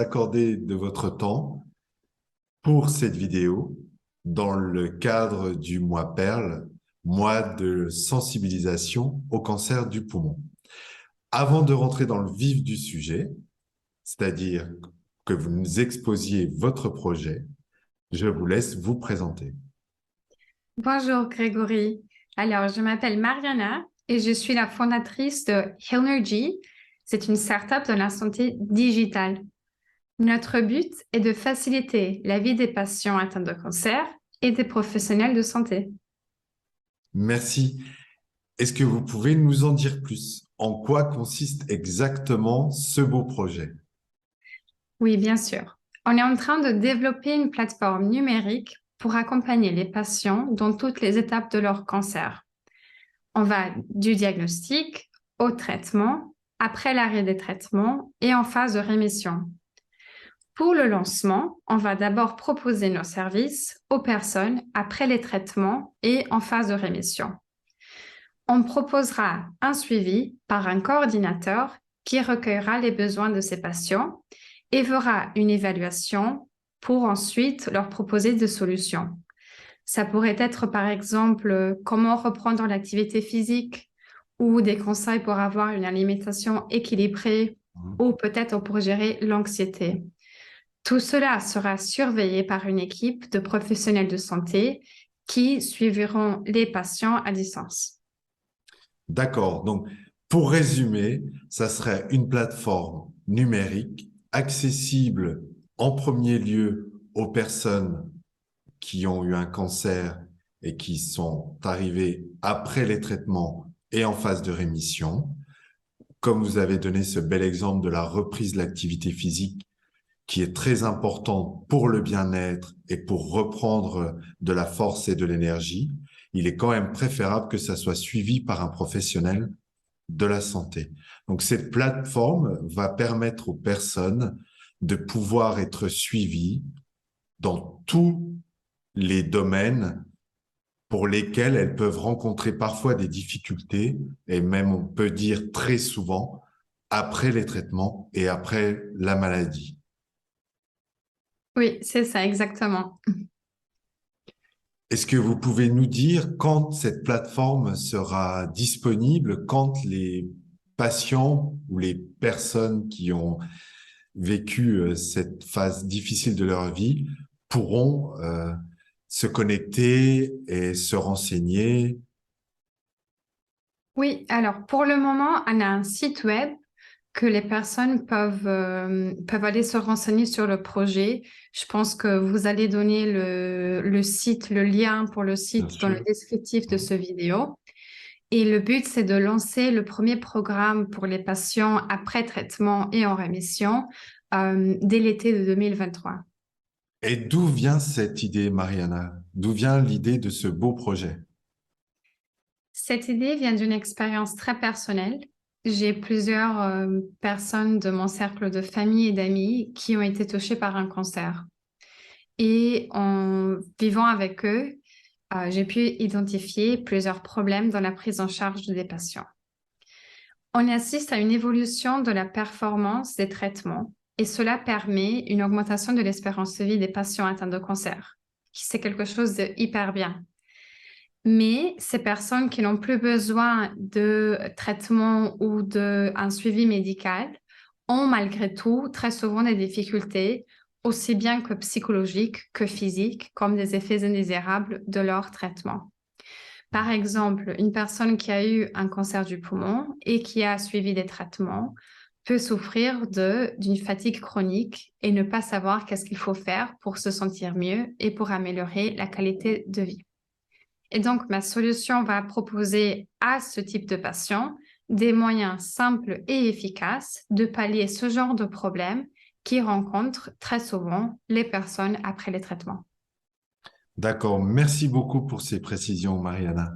accorder de votre temps pour cette vidéo dans le cadre du mois Perle, mois de sensibilisation au cancer du poumon. Avant de rentrer dans le vif du sujet, c'est-à-dire que vous nous exposiez votre projet, je vous laisse vous présenter. Bonjour Grégory. Alors, je m'appelle Mariana et je suis la fondatrice de Healnergy. C'est une start-up dans la santé digitale. Notre but est de faciliter la vie des patients atteints de cancer et des professionnels de santé. Merci. Est-ce que vous pouvez nous en dire plus? En quoi consiste exactement ce beau projet? Oui, bien sûr. On est en train de développer une plateforme numérique pour accompagner les patients dans toutes les étapes de leur cancer. On va du diagnostic au traitement, après l'arrêt des traitements et en phase de rémission. Pour le lancement, on va d'abord proposer nos services aux personnes après les traitements et en phase de rémission. On proposera un suivi par un coordinateur qui recueillera les besoins de ces patients et fera une évaluation pour ensuite leur proposer des solutions. Ça pourrait être par exemple comment reprendre l'activité physique ou des conseils pour avoir une alimentation équilibrée ou peut-être pour gérer l'anxiété. Tout cela sera surveillé par une équipe de professionnels de santé qui suivront les patients à distance. D'accord. Donc, pour résumer, ça serait une plateforme numérique accessible en premier lieu aux personnes qui ont eu un cancer et qui sont arrivées après les traitements et en phase de rémission. Comme vous avez donné ce bel exemple de la reprise de l'activité physique, qui est très important pour le bien-être et pour reprendre de la force et de l'énergie, il est quand même préférable que ça soit suivi par un professionnel de la santé. Donc, cette plateforme va permettre aux personnes de pouvoir être suivies dans tous les domaines pour lesquels elles peuvent rencontrer parfois des difficultés et même, on peut dire très souvent, après les traitements et après la maladie. Oui, c'est ça, exactement. Est-ce que vous pouvez nous dire quand cette plateforme sera disponible, quand les patients ou les personnes qui ont vécu cette phase difficile de leur vie pourront se connecter et se renseigner? Oui, alors pour le moment, on a un site web que les personnes peuvent aller se renseigner sur le projet. Je pense que vous allez donner le site, le lien pour le Bien site dans le sûr. descriptif de ce vidéo. Et le but, c'est de lancer le premier programme pour les patients après traitement et en rémission dès l'été de 2023. Et d'où vient cette idée, Mariana? D'où vient l'idée de ce beau projet? Cette idée vient d'une expérience très personnelle. J'ai plusieurs personnes de mon cercle de famille et d'amis qui ont été touchées par un cancer. Et en vivant avec eux, j'ai pu identifier plusieurs problèmes dans la prise en charge des patients. On assiste à une évolution de la performance des traitements et cela permet une augmentation de l'espérance de vie des patients atteints de cancer. C'est quelque chose de hyper bien. Mais ces personnes qui n'ont plus besoin de traitement ou d'un suivi médical ont malgré tout très souvent des difficultés, aussi bien que psychologiques que physiques, comme des effets indésirables de leur traitement. Par exemple, une personne qui a eu un cancer du poumon et qui a suivi des traitements peut souffrir d'une fatigue chronique et ne pas savoir qu'est-ce qu'il faut faire pour se sentir mieux et pour améliorer la qualité de vie. Et donc, ma solution va proposer à ce type de patient des moyens simples et efficaces de pallier ce genre de problème qui rencontrent très souvent les personnes après les traitements. D'accord. Merci beaucoup pour ces précisions, Mariana.